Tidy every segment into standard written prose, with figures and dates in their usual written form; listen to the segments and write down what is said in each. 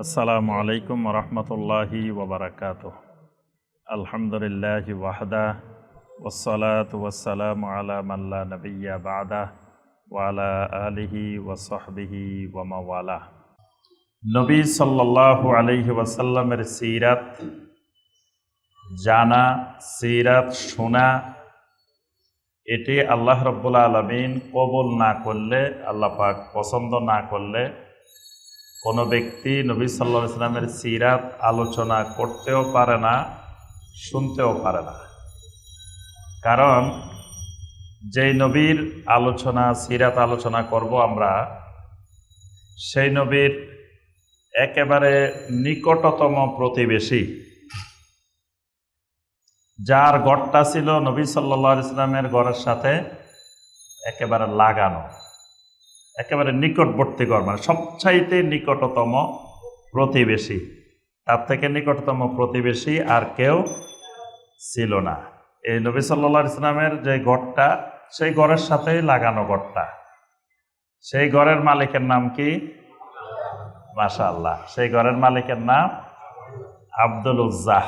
আসসালামু আলাইকুম রহমতুল্লাহি ওবরাকাতুহ। আলহামদুলিল্লাহি ওয়াহদা ওয়াসসালাতু ওয়াসসালামু আলা মান লা নাবিয়্যা বা'দা ওয়া আলা আলিহি ওয়া সাহবিহি ওয়া মাওয়ালা। নবী সাল্লাল্লাহু আলাইহি ওয়াসাল্লামের সিরাত জানা, সিরাত শোনা, এটি আল্লাহ রাব্বুল আলামিন কবুল না করলে, আল্লাহ পাক পছন্দ না করলে কোনো ব্যক্তি নবী সাল্লাল্লাহু আলাইহি ওয়াসাল্লামের সিরাত আলোচনা করতেও পারে না, শুনতেও পারে না। কারণ যেই নবীর আলোচনা, সিরাত আলোচনা করব আমরা, সেই নবীর একেবারে নিকটতম প্রতিবেশী, যার ঘরটা ছিল নবী সাল্লাল্লাহু আলাইহি ওয়াসাল্লামের ঘরের সাথে একেবারে লাগানো, একেবারে নিকটবর্তী ঘর, মানে সবচাইতে নিকটতম প্রতিবেশী। তার থেকে নিকটতম প্রতিবেশী আর কেউ ছিল না। এই নবী সাল্লাল্লাহু আলাইহি ওয়াসাল্লামের যে ঘরটা, সেই ঘরের সাথেই লাগানো ঘরটা। সেই ঘরের মালিকের নাম কি? মাশাআল্লাহ, সেই ঘরের মালিকের নাম আব্দুল উজ্জাহ।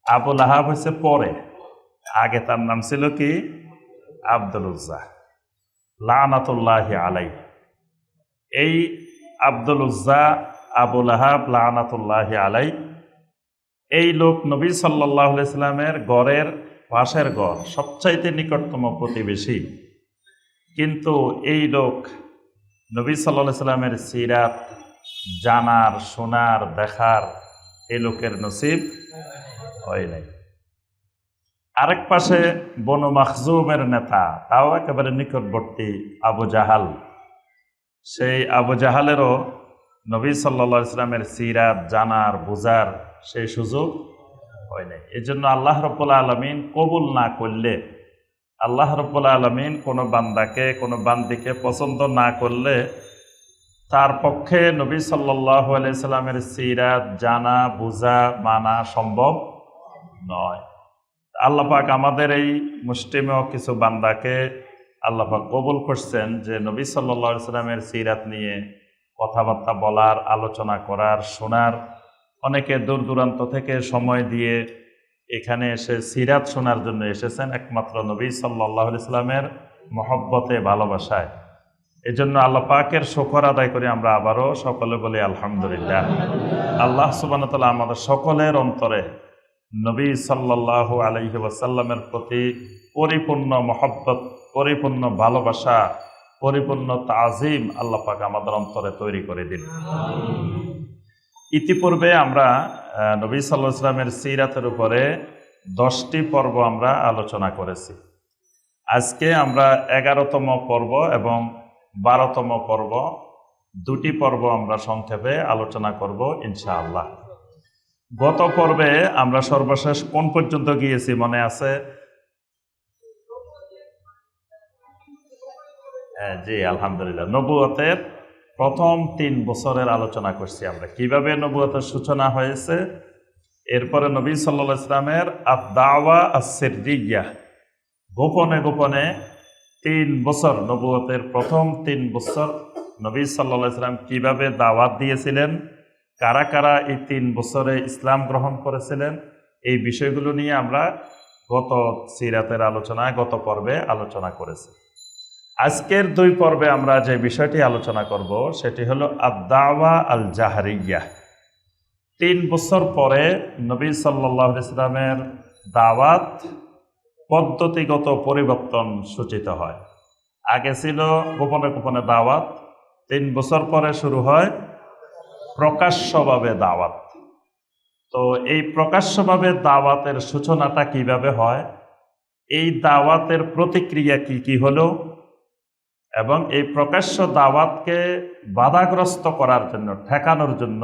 আবুল আহাব হয়েছে পরে, আগে তার নাম ছিল কি? আব্দুল উজ্জাহ লানাতুল্লাহি আলাইহি। এই আব্দুল উজ্জা, আবুল আহাব লানাতুল্লাহি আলাইহি, এই লোক নবী সাল্লাল্লাহু আলাইহি ওয়াসাল্লামের ঘরের পাশের ঘর, সবচাইতে নিকটতম প্রতিবেশী। কিন্তু এই লোক নবী সাল্লাল্লাহু আলাইহি ওয়াসাল্লামের সিরাত জানার, শোনার, দেখার এই লোকের নসিব হয় নাই। আরেক পাশে বনু মাখজুমের নেতা, তাও একেবারে নিকটবর্তী আবু জাহাল, সেই আবু জাহালেরও নবী সাল্লাল্লাহু আলাইহি ওয়াসাল্লামের সিরাত জানার, বুঝার সেই সুযোগ হয় নাই। এই জন্য আল্লাহ রাব্বুল আলামিন কবুল না করলে, আল্লাহ রাব্বুল আলামিন কোনো বান্দাকে, কোনো বান্দিকে পছন্দ না করলে, তার পক্ষে নবী সাল্লাল্লাহু আলাইহি ওয়াসাল্লামের সিরাত জানা, বুঝা, মানা সম্ভব নয়। আল্লাহ পাক আমাদের এই মুসলিমেও কিছু বান্দাকে আল্লাহ পাক কবুল করছেন, যে নবী সাল্লাল্লাহু আলাইহি ওয়াসাল্লামের সিরাত নিয়ে কথাবার্তা বলার, আলোচনা করার, শোনার। অনেকে দূর দূরান্ত থেকে সময় দিয়ে এখানে এসে সিরাত শোনার জন্য এসেছেন, একমাত্র নবী সাল্লাল্লাহু আলাইহি ওয়াসাল্লামের মহব্বতে, ভালোবাসায়। এই জন্য আল্লাহ পাকের শুকর আদায় করে আমরা আবারও সকলে বলি আলহামদুলিল্লাহ। আল্লাহ সুবহানাহু ওয়া তাআলা আমাদের সকলের অন্তরে নবী সাল্লাল্লাহু আলাইহি ওয়াসাল্লামের প্রতি পরিপূর্ণ মহব্বত, পরিপূর্ণ ভালোবাসা, পরিপূর্ণ তাজিম আল্লাহ পাক আমাদের অন্তরে তৈরি করে দিন। ইতিপূর্বে আমরা নবী সাল্লাল্লাহু আলাইহি ওয়াসাল্লামের সিরাতের উপরে 10টি পর্ব আমরা আলোচনা করেছি। আজকে আমরা 11তম পর্ব এবং 12তম পর্ব, 2টি পর্ব আমরা সংক্ষেপে আলোচনা করব ইনশাআল্লাহ। গত পর্বে আমরা সর্বশেষ কোন পর্যন্ত গিয়েছি মনে আছে? জি আলহামদুলিল্লাহ। নবুয়তের প্রথম 3 বছরের আলোচনা করছি আমরা, কিভাবে নবুয়তের সূচনা হয়েছে। এরপরে নবী সাল্লাল্লাহু আলাইহি ওয়াসাল্লামের আদ-দাওয়া আস-সিররিয়্যাহ, গোপনে গোপনে 3 বছর, নবুয়তের প্রথম 3 বছর নবী সাল্লাল্লাহু আলাইহি ওয়াসাল্লাম কিভাবে দাওয়াত দিয়েছিলেন, কারা কারা এই 3 বছরে ইসলাম গ্রহণ করেছিলেন, এই বিষয়গুলো নিয়ে আমরা গত সিরাতের আলোচনায়, গত পর্বে আলোচনা করেছি। আজকের 2 পর্বে আমরা যে বিষয়টি আলোচনা করব সেটি হলো আদ-দাওয়া আল-জাহরিয়্যাহ। 3 বছর পরে নবী সাল্লাল্লাহু আলাইহি ওয়াসাল্লামের দাওয়াত পদ্ধতিগত পরিবর্তন সূচিত হয়। আগে ছিল গোপনে গোপনে দাওয়াত, 3 বছর পরে শুরু হয় প্রকাশ্যভাবে দাওয়াত। তো এই প্রকাশ্যভাবে দাওয়াতের সূচনাটা কিভাবে হয়, এই দাওয়াতের প্রতিক্রিয়া কি কি হলো, এবং এই প্রকাশ্য দাওয়াতকে বাধাগ্রস্ত করার জন্য, ঠেকানোর জন্য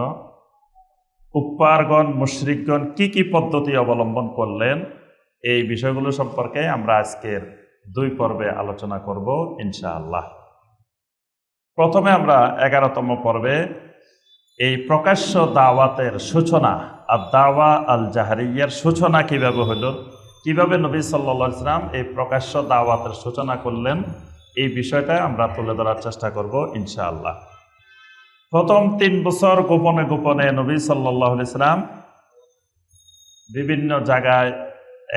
কুফফারগণ, মুশরিকগণ কি কি পদ্ধতি অবলম্বন করলেন, এই বিষয়গুলো সম্পর্কে আমরা আজকের 2 পর্বে আলোচনা করব ইনশাআল্লাহ। প্রথমে আমরা 11তম পর্বে এই প্রকাশ্য দাওয়াতের সূচনা, আদ-দাওয়া আল-জাহরিয়্যার সূচনা কিভাবে হলো, কিভাবে নবী সাল্লাল্লাহু আলাইহি ওয়াসাল্লাম এই প্রকাশ্য দাওয়াতের সূচনা করলেন, এই বিষয়টা আমরা তুলে ধরার চেষ্টা করব ইনশাআল্লাহ। প্রথম 3 বছর গোপনে গোপনে নবী সাল্লাল্লাহু আলাইহি সাল্লাম বিভিন্ন জায়গায়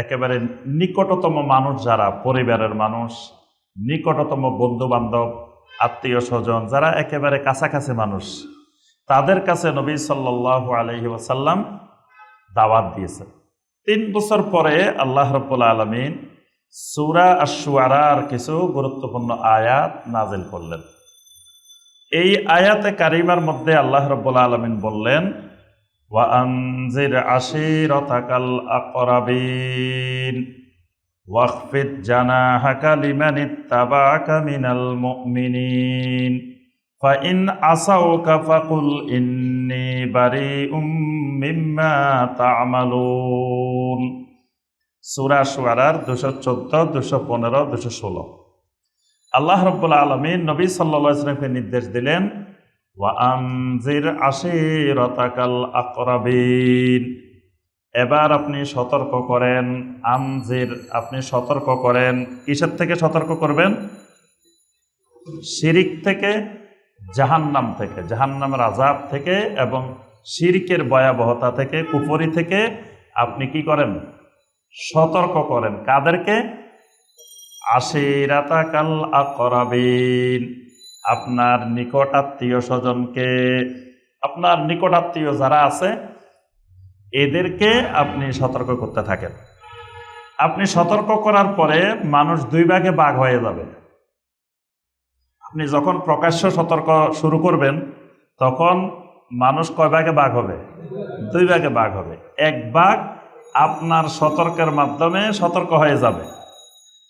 একেবারে নিকটতম মানুষ যারা, পরিবারের মানুষ, নিকটতম বন্ধু বান্ধব, আত্মীয় স্বজন যারা একেবারে কাছাকাছি মানুষ, তাদের কাছে নবী সাল্লাল্লাহু আলাইহি ওয়াসাল্লাম দাওয়াত দিয়েছেন। 3 বছর পরে আল্লাহ রাব্বুল আলামিন সূরা আশ-শুআরার কিছু গুরুত্বপূর্ণ আয়াত নাযিল করলেন। এই আয়াতে কারিমার মধ্যে আল্লাহ রাব্বুল আলামিন বললেন, ওয়া আনজির আশীরাতাকাল আকরাবিন ওয়াখফিদ জানাহাকা লিমানিত্তাবা'আকা মিনাল মুমিনিন ফাইন আসাউকা ফাকুল ইন্নী বারিউম মিম্মা তা'মালুন। সূরা শুআরার 214, 215, 216। আল্লাহ রাব্বুল আলামিন নবী সাল্লাল্লাহু আলাইহি ওয়াসাল্লামকে নির্দেশ দিলেন, ওয়া আনজির আশীরাতাকাল আকরাবিন, এবার আপনি সতর্ক করেন। আনজির, আপনি সতর্ক করেন। কিসের থেকে সতর্ক করবেন? শিরিক থেকে, জাহান্নাম থেকে, জাহান্নামের আযাব থেকে এবং শিরকের ভয়াবহতা থেকে, কুফরি থেকে আপনি কি করেন? সতর্ক করেন। কাদেরকে? আশীরাতাকাল আকরাবিন, আপনার নিকট আত্মীয় স্বজনকে, আপনার নিকট আত্মীয় যারা আছে এদেরকে আপনি সতর্ক করতে থাকেন। আপনি সতর্ক করার পরে মানুষ 2 ভাগে ভাগ হয়ে যাবে। আপনি যখন প্রকাশ্য সতর্ক শুরু করবেন তখন মানুষ কয় ভাগে ভাগ হবে? 2 ভাগে ভাগ হবে। এক ভাগ আপনার সতর্কের মাধ্যমে সতর্ক হয়ে যাবে,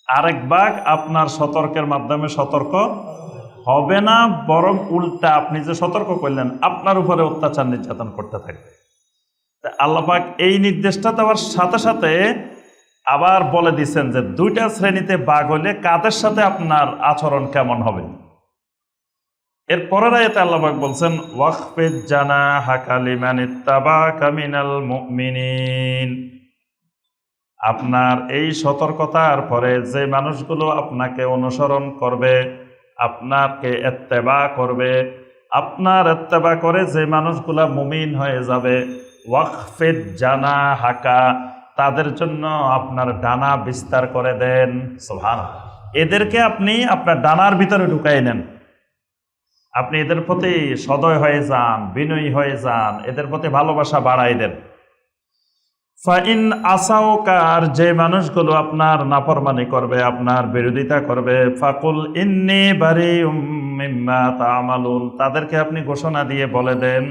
আরেক ভাগ আপনার সতর্কের মাধ্যমে সতর্ক হবে না, বরং উল্টা আপনি যে সতর্ক করলেন আপনার উপরে অত্যাচার নির্যাতন করতে থাকবে। আল্লাহ পাক এই নির্দেশটা দেওয়ার সাথে সাথে আবার বলে দিচ্ছেন যে 2টা শ্রেণীতে ভাগ হলে কাদের সাথে আপনার আচরণ কেমন হবে। এর পরের আয়াতে আল্লাহ পাক বলছেন, ওয়াখফিদ জানাহাকা লিমানিত্তাবা'আকা মিনাল মুমিনিন, আপনার এই সতর্কতার পরে যে মানুষগুলো আপনাকে অনুসরণ করবে, আপনাকে ইত্তেবা করবে, আপনার ইত্তেবা করে যে মানুষগুলো মুমিন হয়ে যাবে, ওয়াখফিদ জানাহাকা, তাদের জন্য আপনার ডানা বিস্তার করে দেন। সুবহানাল্লাহ। এদেরকে আপনি আপনার ডানার ভিতরে ঢুকাই নেন। আপনি এদের প্রতি সদয় হয়ে যান, বিনয়ী হয়ে যান, এদের প্রতি ভালোবাসা বাড়াই দেন। ফাইন আসাউকা, আর যে মানুষগুলো আপনার নাফরমানি করবে, আপনার বিরোধিতা করবে, ফাকুল ইন্নী বারিউম মিম্মা তা'মালুন, তাদেরকে আপনি ঘোষণা দিয়ে বলে দেন,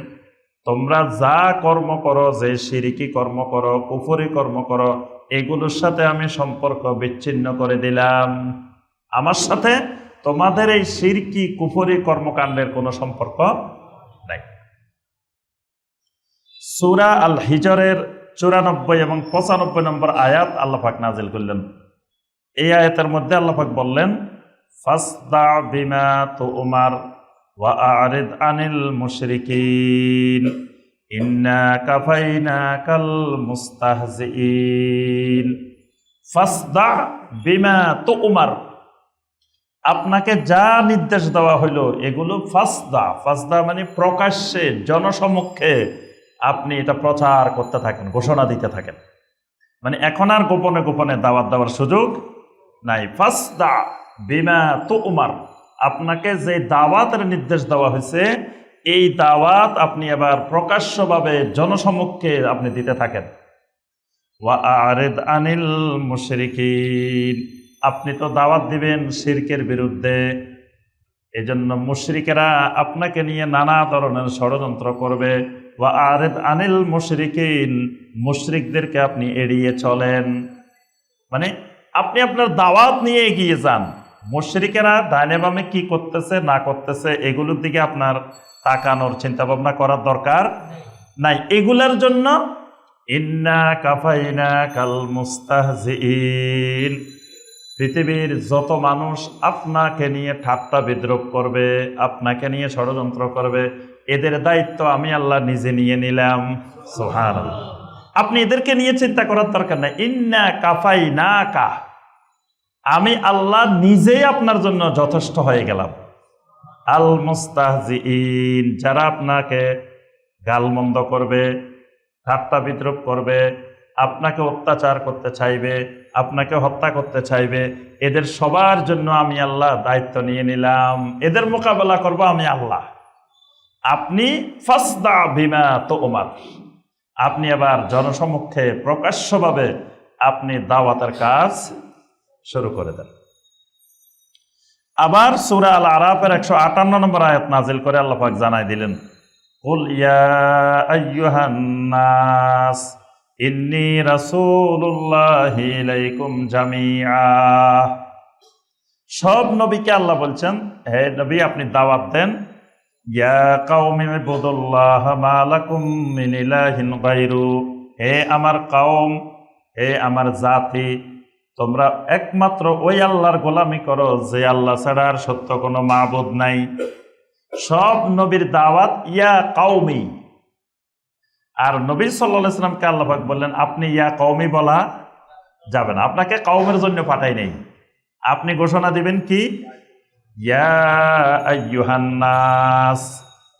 তোমরা যা কর্ম করো, যে শিরকি কর্ম করো, কুফরি কর্ম করো, এগুলোর সাথে আমি সম্পর্ক বিচ্ছিন্ন করে দিলাম। আমার সাথে তোমাদের এই শিরকি কুফরি কর্মকাণ্ডের কোনো সম্পর্ক নাই। সূরা আল হিজরের 94 এবং 95 নম্বর আয়াত আল্লাহ পাক নাযিল করলেন। এই আয়াতের মধ্যে আল্লাহ পাক বললেন, ফাসদা বিমা তু'মার ওয়া আ'রিদ আনিল মুশরিকিন ইন্না কাফাইনাকাল মুস্তাহজিইন। ফাসদা বিমা তু'মার, আপনাকে যা নির্দেশ দেওয়া হইল এগুলো ফাসদা, ফাসদা মানে প্রকাশ্যে জনসমক্ষে আপনি এটা প্রচার করতে থাকেন, ঘোষণা দিতে থাকেন। মানে এখন আর গোপনে গোপনে দাওয়াত দেওয়ার সুযোগ নাই। ফাসদা বিমা তু'মার, আপনাকে যে দাওয়াতের নির্দেশ দেওয়া হয়েছে এই দাওয়াত আপনি এবার প্রকাশ্যভাবে জনসমক্ষে আপনি দিতে থাকেন। ওয়া আ'রিদ আনিল মুশরিকিন, আপনি তো দাওয়াত দিবেন শিরকের বিরুদ্ধে, এজন্য মুশরিকেরা আপনাকে নিয়ে নানা ধরনের ষড়যন্ত্র করবে। ওয়া আ'রিদ আনিল মুশরিকিন, মুশরিকদেরকে আপনি এড়িয়ে চলেন। মানে আপনি আপনার দাওয়াত নিয়ে এগিয়ে যান, মুশরিকেরা ডাইনে বামে কি করতেছে না করতেছে এগুলোর দিকে আপনার তাকানোর চিন্তা ভাবনা করার দরকার নাই। এগুলার জন্য ইন্না কাফাইনাকাল মুস্তাহজিইন, পৃথিবীর যত মানুষ আপনাকে নিয়ে ঠাট্টা বিদ্রূপ করবে, আপনাকে নিয়ে ষড়যন্ত্র করবে, এদের দায়িত্ব আমি আল্লাহ নিজে নিয়ে নিলাম। সুবহানাল্লাহ। আপনি এদেরকে নিয়ে চিন্তা করার দরকার নাই। ইন্না কাফাইনাকা, আমি আল্লাহ নিজেই আপনার জন্য যথেষ্ট হয়ে গেলাম। আল মুস্তাহজিইন, যারা আপনাকে গালমন্দ করবে, ঠাট্টা বিদ্রূপ করবে, আপনাকে অত্যাচার করতে চাইবে, আপনাকে হত্যা করতে চাইবে, এদের সবার জন্য আমি আল্লাহ দায়িত্ব নিয়ে নিলাম, এদের মোকাবেলা করব আমি আল্লাহ। আপনি ফাসদা বিমা তুমার, আপনি আবার জনসমক্ষে প্রকাশ্যভাবে আপনি দাওয়াতের কাজ শুরু করে দেন। আবার সূরা আল আরাফের 158 নম্বর আয়াত নাজিল করে আল্লাহ পাক জানাই দিলেন, কুল ইয়া আইয়ুহান নাস ইন্নী রাসূলুল্লাহি ইলাইকুম জামিআ। সব নবীকে আল্লাহ বলছেন, হে নবী আপনি দাওয়াত দেন, ইয়া কাওমি ইবুদুল্লাহ মা লাকুম মিন ইলাহিন গায়রু, হে আমার কওম, হে আমার জাতি, তোমরা একমাত্র ওই আল্লাহর গোলামি করো যে আল্লাহ ছাড়া আর সত্য কোনো মাবুদ নাই। সব নবীর দাওয়াত ইয়া কওমি। আর নবী সাল্লাল্লাহু আলাইহি সাল্লামকে আল্লাহ পাক বললেন আপনি ইয়া কওমি বলা যাবে না, আপনাকে কওমের জন্য পাঠাই নেই। আপনি ঘোষণা দিবেন কি, ইয়া আইয়ুহান নাস,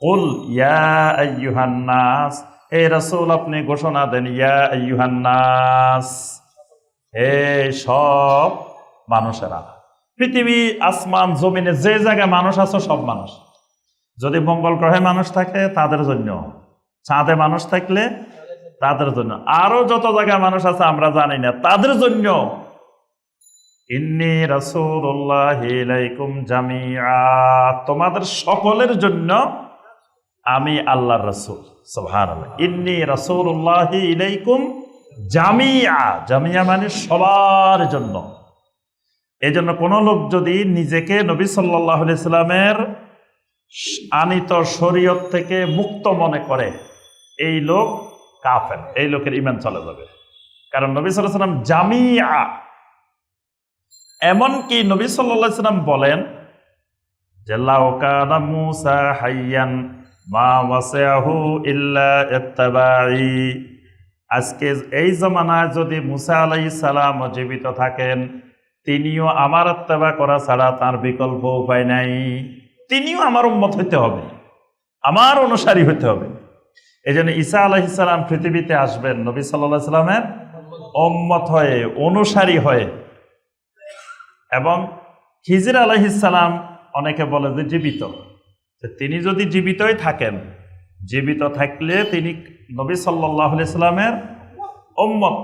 কুল ইয়া আইয়ুহান নাস, হে রাসূল আপনি ঘোষণা দেন ইয়া আইয়ুহান নাস, হে সব মানুষেরা, পৃথিবী আসমান জমিনে যে জায়গায় মানুষ আছে সব মানুষ, যদি মঙ্গল গ্রহে মানুষ থাকে তাদের জন্য, চাঁদে মানুষ থাকলে তাদের জন্য, আরো যত জায়গায় মানুষ আছে আমরা জানি না তাদের জন্য, ইন্নী রাসূলুল্লাহি ইলাইকুম জামিআ, তোমাদের সকলের জন্য আমি আল্লাহর রাসূল। সুবহানাল্লাহ, ইন্নী রাসূলুল্লাহি ইলাইকুম জামিআ, জামিআ মানে সবার জন্য। এই জন্য কোন লোক যদি নিজেকে নবী সাল্লাল্লাহু আলাইহি সাল্লামের আনিত শরীয়ত থেকে মুক্ত মনে করে, এই লোক কাফের, এই লোকের ঈমান চলে যাবে। কারণ নবী সাল্লাল্লাহু আলাইহি সাল্লাম জামিআ, এমনকি নবী সাল্লাল্লাহু আলাইহি সাল্লাম বলেন যে লাউ কানা মূসা হাইয়ান মা ওয়াসাহু ইল্লা ইত্তাবাই, আজকে এই জমানায় যদি মুসা আলাইহিস সালাম জীবিত থাকেন, তিনিও আমার ইত্তেবা করা ছাড়া তার বিকল্প উপায় নাই, তিনিও আমার উম্মত হইতে হবে, আমার অনুসারী হইতে হবে। এই জন্য ঈসা আলাইহিস সালাম পৃথিবীতে আসবেন নবী সাল্লাল্লাহু আলাইহি সাল্লামের উম্মত হয়ে, অনুসারী হয়ে। এবং খিজির আলাইহিস সালাম অনেকে বলে যে জীবিত, তিনি যদি জীবিতই থাকেন, জীবিত থাকলে তিনি নবী সাল্লাল্লাহু আলাইহি সাল্লামের উম্মত।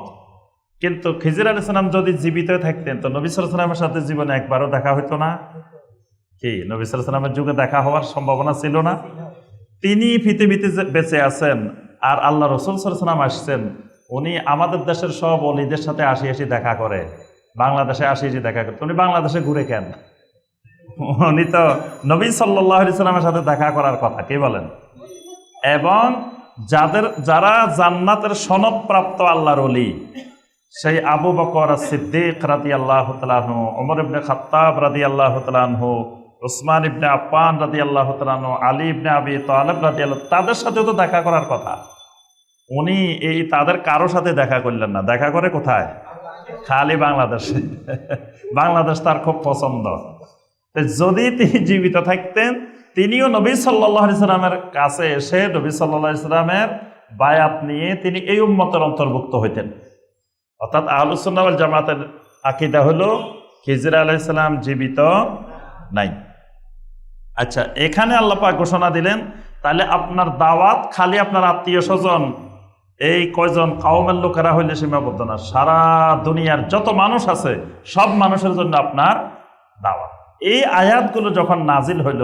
কিন্তু খিজির আলাইহিস সালাম যদি জীবিত থাকতেন তো নবী সাল্লাল্লাহু আলাইহি সাল্লামের সাথে জীবনে একবারও দেখা হইতো না। কি নবী সাল্লাল্লাহু আলাইহি সাল্লামের যুগে দেখা হওয়ার সম্ভাবনা ছিল না? তিনি পৃথিবীতে বেঁচে আছেন আর আল্লাহ রাসূল সাল্লাল্লাহু আলাইহি সাল্লাম আসছেন, উনি আমাদের দেশের সব ওলিদের সাথে আসি দেখা করে, বাংলাদেশে আসি দেখা করে, উনি বাংলাদেশে ঘুরে কেন? উনি তো নবী সাল্লাল্লাহু আলাইহি সাল্লামের সাথে দেখা করার কথা, কে বলেন? এবং যারা জান্নাতের সনদপ্রাপ্ত আল্লাহর ওলি, সেই আবু বকর সিদ্দিক রাদিয়াল্লাহু তাআলা আনহু, ওমর ইবনে খাত্তাব রাদিয়াল্লাহু তাআলা আনহু, উসমান ইবনে আফফান রাদিয়াল্লাহু তাআলা আনহু, আলী ইবনে আবি তালিব রাদিয়াল্লাহু, তাদের সাথে তো দেখা করার কথা। উনি এই তাদের কারো সাথে দেখা করলেন না, দেখা করে কোথায়? খালি বাংলাদেশে। বাংলাদেশ তার খুব পছন্দ। যদি তিনি জীবিত থাকতেন, তিনিও নবী সাল্লাল্লাহু আলাইহি সাল্লামের কাছে এসে নবী সাল্লাল্লাহু আলাইহি সাল্লামের বায়াত নিয়ে তিনি এই উম্মতের অন্তর্ভুক্ত হইতেন। অর্থাৎ আহলুস সুন্নাহ ওয়াল জামাতের আকীদা হলো খিজির আলাইহিস সালাম জীবিত নাই। আচ্ছা, এখানে আল্লাহ পাক ঘোষণা দিলেন, তাহলে আপনার দাওয়াত খালি আপনার আত্মীয় স্বজন এই কয়জন কওমের লোকেরা হইলে সীমাবদ্ধ না, সারা দুনিয়ার যত মানুষ আছে সব মানুষের জন্য আপনার দাওয়াত। এই আয়াতগুলো যখন নাজিল হইল,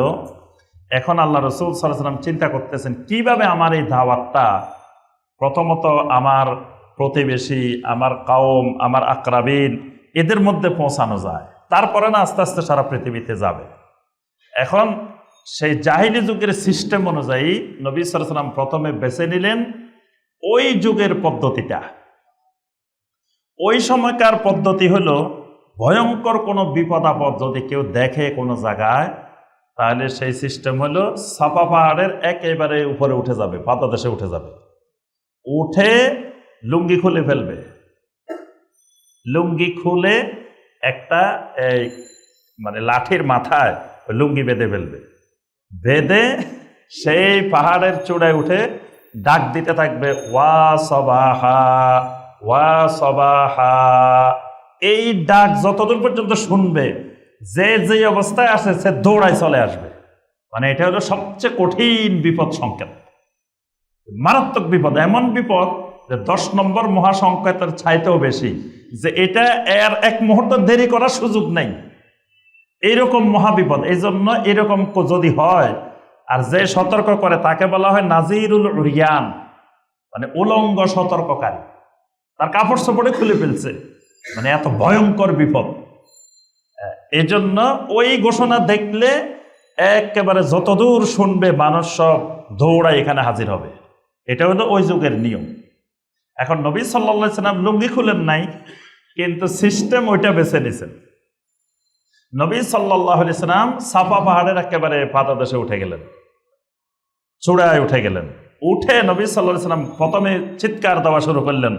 এখন আল্লাহ রাসূল সাল্লাল্লাহু আলাইহি ওয়াসাল্লাম চিন্তা করতেছেন কিভাবে আমার এই দাওয়াতটা প্রথমত আমার প্রতিবেশী, আমার কওম, আমার আকরাবিন, এদের মধ্যে পৌঁছানো যায়, তারপরে না আস্তে আস্তে সারা পৃথিবীতে যাবে। এখন সেই জাহিলি যুগের সিস্টেম অনুযায়ী নবী সাল্লাল্লাহু আলাইহি ওয়াসাল্লাম প্রথমে বেছে নিলেন ওই যুগের পদ্ধতিটা। ওই সময়কার পদ্ধতি হলো, ভয়ঙ্কর কোনো বিপদ আপদ যদি কেউ দেখে কোনো জায়গায়, তাহলে সেই সিস্টেম হলো সাফা পাহাড়ের একেবারে উপরে উঠে যাবে, পাদদেশে উঠে যাবে, উঠে লুঙ্গি খুলে ফেলবে, লুঙ্গি খুলে একটা মানে লাঠির মাথায় লুঙ্গি বেঁধে ফেলবে, বেঁধে সেই পাহাড়ের চূড়ায় উঠে ডাক দিতে থাকবে, ওয়া সবাহা ওয়া সবাহা। এই ডাক যতদূর পর্যন্ত শুনবে, যে যে অবস্থায় আসে সে দৌড়ায় চলে আসবে। মানে এটা হলো সবচেয়ে কঠিন বিপদ সংকেত, মারাত্মক বিপদ, এমন বিপদ যে 10 নম্বর মহাসংকেতের চাইতেও বেশি, যে এটা এর এক মুহূর্ত দেরি করার সুযোগ নেই, এইরকম মহাবিপদ। এই জন্য এরকম যদি হয়, আর যে সতর্ক করে তাকে বলা হয় নাজিরুল উরিয়ান, মানে উলঙ্গ সতর্ককারী, তার কাপড় চোপড়ে খুলে ফেলছে, মানে এত ভয়ঙ্কর বিপদ। এই জন্য ওই ঘোষণা দেখলে একেবারে যতদূর শুনবে মানুষ সব দৌড়ায় এখানে হাজির হবে। এটা হলো ওই যুগের নিয়ম। এখন নবী সাল্লাল্লাহু আলাইহি ওয়াসাল্লাম লুঙ্গি খুলেন নাই, কিন্তু সিস্টেম ওইটা বেছে নিছেন। নবী সাল্লাল্লাহু আলাইহি ওয়াসাল্লাম সাফা পাহাড়ের একেবারে পাদদেশে উঠে গেলেন, চূড়ায় উঠে গেলেন। উঠে নবী সাল্লাল্লাহু আলাইহি ওয়াসাল্লাম প্রথমে চিৎকার দেওয়া শুরু করলেন,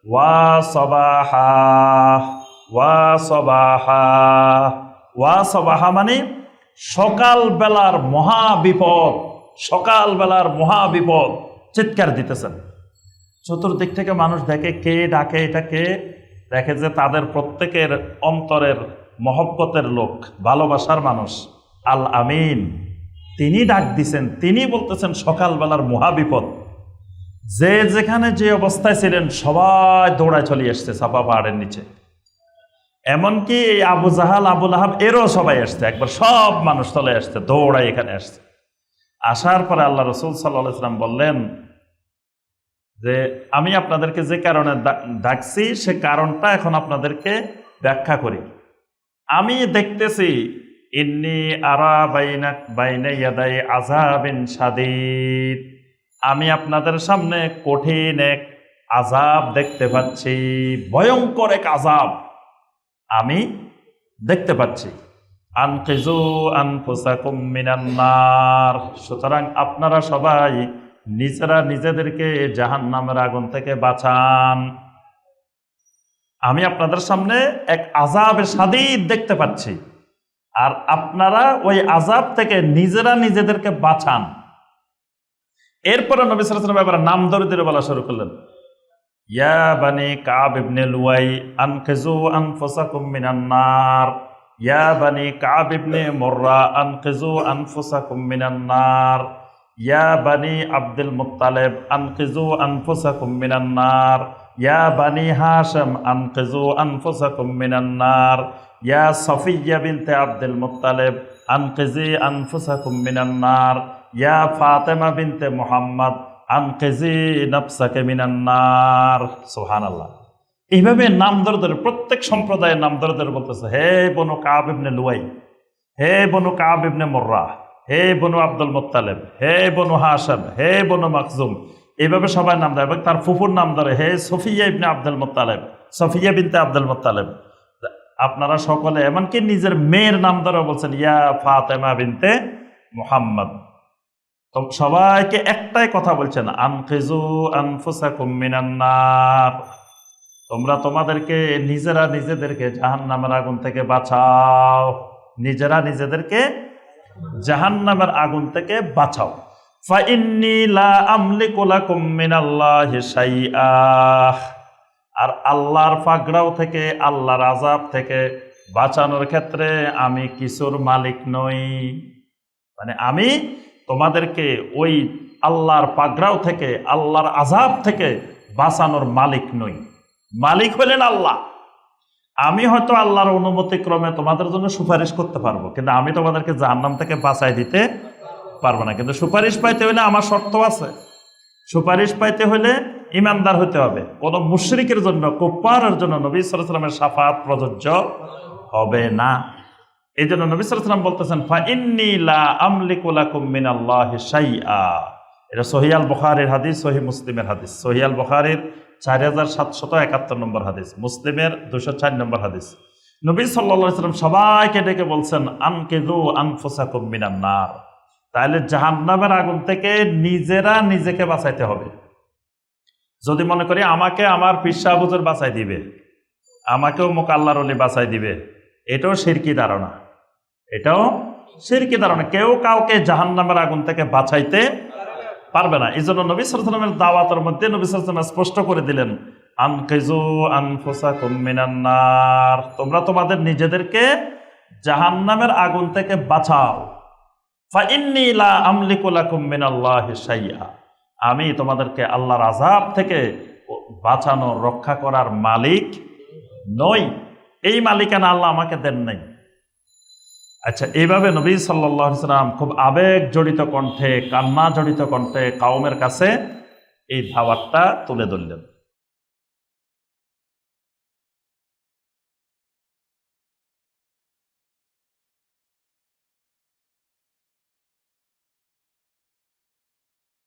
ওয়া সবাহা ওয়া সবাহা। ওয়া সবাহা মানে সকাল বেলার মহাবিপদ, সকাল বেলার মহাবিপদ, চিৎকার দিতেছেন। চতুর্দিক থেকে মানুষ দেখে, কে ডাকে, এটা কে? দেখে যে তাদের প্রত্যেকের অন্তরের মহব্বতের লোক, ভালোবাসার মানুষ আল আমিন, তিনি ডাক দিছেন, তিনি বলতেছেন সকালবেলার মহাবিপদ। যে যেখানে যে অবস্থায় ছিলেন সবাই দৌড়ায় চলে এসছে সাফা পাহাড়ের নিচে। এমনকি এই আবু জাহাল, আবু লাহাব এরও সবাই আসছে, একবার সব মানুষ চলে আসছে, দৌড়ায় এখানে আসছে। আসার পরে আল্লাহ রাসূল সাল্লাল্লাহু আলাইহি ওয়াসাল্লাম বললেন যে আমি আপনাদেরকে যে কারণে ডাকছি সে কারণটা এখন আপনাদেরকে ব্যাখ্যা করি। আমি দেখতেছি ইন্নী আরা বাইনা ইয়াদাই আযাবিন শাদীদ, আমি আপনাদের সামনে কঠিন এক আযাব দেখতে পাচ্ছি, ভয়ঙ্কর এক আযাব আমি দেখতে পাচ্ছি। আনকিজু আনফুসাকুম মিনান নার, সুতরাং আপনারা সবাই নিজেরা নিজেদেরকে জাহান্নামের আগুন থেকে বাঁচান। আমি আপনাদের সামনে এক আযাবের শাদীদ দেখতে পাচ্ছি, আর আপনারা ওই আযাব থেকে নিজেরা নিজেদেরকে বাঁচান। এরপরে নবী সাল্লাল্লাহু আলাইহি ওয়াসাল্লাম এবার নাম ধরে ধরে বলা শুরু করলেন, ইয়া বানি কাব ইবনে লুয়াই আনকিজু আনফুসাকুম মিনান নার, ইয়া বানি কাব ইবনে মুররা আনকিজু আনফুসাকুম মিনান নার, ইয়া বানি আব্দুল মুত্তালিব আনকিজু আনফুসাকুম মিনান নার, ইয়া বানি হাশিম আনকিজু আনফুসাকুম মিনান নার, ইয়া সফিয়্যা বিনতে আব্দুল মুত্তালিব আনকিজি আনফুসাকুম মিনান নার, ইয়া ফাতেমা বিনতে মুহাম্মদ আনকিজি নাফসাকে মিনান নার। সুবহানাল্লাহ। এইভাবে নাম ধরে ধরে প্রত্যেক সম্প্রদায়ের নাম ধরে ধরে বলতেছে, হে বনু কাব ইবনে লুয়াই, হে বনু কাব ইবনে মুররা, হে বনু আব্দুল মুত্তালিব, হে বনু হাশিম, হে বনু মাখজুম। এইভাবে সবাই নাম দেয় এবং তার ফুফুর নাম ধরে, হে সফিয়া ইবনে আব্দুল মুত্তালিব, সফিয়া বিনতে আব্দুল মুত্তালিব। আপনারা সকলে, এমনকি নিজের মেয়ের নাম ধরে বলছেন, ইয়া ফাতেমা বিনতে মুহাম্মদ। তো সবাইকে একটাই কথা বলছেন, আনকিজু আনফুসাকুম মিনান নার, তোমরা তোমাদেরকে নিজেরা নিজেদেরকে জাহান্নামের আগুন থেকে বাঁচাও, নিজেরা নিজেদেরকে জাহান্নামের আগুন থেকে বাঁচাও। ফাইন্নী লা আমলিকু লাকুম মিনাল্লাহি শাইআ, আর আল্লাহর পাকড়াও থেকে, আল্লাহর আযাব থেকে বাঁচানোর ক্ষেত্রে আমি কিছুর মালিক নই। মানে আমি তোমাদেরকে ওই আল্লাহর পাকড়াও থেকে, আল্লাহর আযাব থেকে বাঁচানোর মালিক নই। মালিক হলেন আল্লাহ। আমি হয়তো আল্লাহর অনুমতি ক্রমে তোমাদের জন্য সুপারিশ করতে পারবো, কিন্তু আমি তোমাদেরকে জাহান্নাম থেকে বাঁচাই দিতে পারবো না। কিন্তু সুপারিশ পাইতে হলে আমার শর্ত আছে। সুপারিশ পাইতে হলে ইমানদার হতে হবে। কোনো মুশরিকের জন্য, কুফফারের জন্য নবী সাল্লাল্লাহু আলাইহি ওয়াসাল্লামের শাফাআত প্রযোজ্য হবে না। এই জন্য নবী সাল্লাল্লাহু আলাইহি ওয়াসাল্লাম বলতেছেন, ফাইন্নী লা আমলিকু লাকুম মিনাল্লাহি শাইআ। এটা সহিহ আল বুখারীর হাদিস, সহিহ মুসলিমের হাদিস। সহিহ আল বুখারীর 4771 নম্বর হাদিস, মুসলিমের 204 নম্বর হাদিস। নবী সাল্লাল্লাহু আলাইহি ওয়াসাল্লাম সবাইকে ডেকে বলছেন, আনকিযু আনফুসাকুম মিনান নার, তাহলে জাহান্নামের আগুন থেকে নিজেরা নিজেকে বাঁচাইতে হবে। যদি মনে করি আমাকে আমার পীর সাহেব হুজুর বাঁচাই দিবে, আমাকেও মুক আল্লাহর ওলি বাঁচাই দিবে, এটাও শিরকি ধারণা, এটাও শিরকি ধারণা। কেউ কাউকে জাহান্নামের আগুন থেকে বাঁচাইতে পারবে না। এই জন্য নবী সাল্লাল্লাহু আলাইহি ওয়াসাল্লামের দাওয়াতের মধ্যে নবী সাল্লাল্লাহু আলাইহি ওয়াসাল্লাম স্পষ্ট করে দিলেন, আনকিজু আনফুসাকুম মিনান নার, তোমরা তোমাদের নিজেদেরকে জাহান্নামের আগুন থেকে বাঁচাও। ফাইন্নী লা আমলিকু লাকুম মিনাল্লাহি শাইআ, আমি তোমাদেরকে আল্লাহর আযাব থেকে বাঁচানোর রক্ষা করার মালিক নই। এই মালিকানা আল্লাহ আমাকে দেন নাই। আচ্ছা, এইভাবে নবী সাল্লাল্লাহু আলাইহি ওয়াসাল্লাম খুব আবেগ জড়িত কণ্ঠে, কান্না জড়িত কণ্ঠে কাওমের কাছে এই দাওয়াতটা তুলে ধরলেন।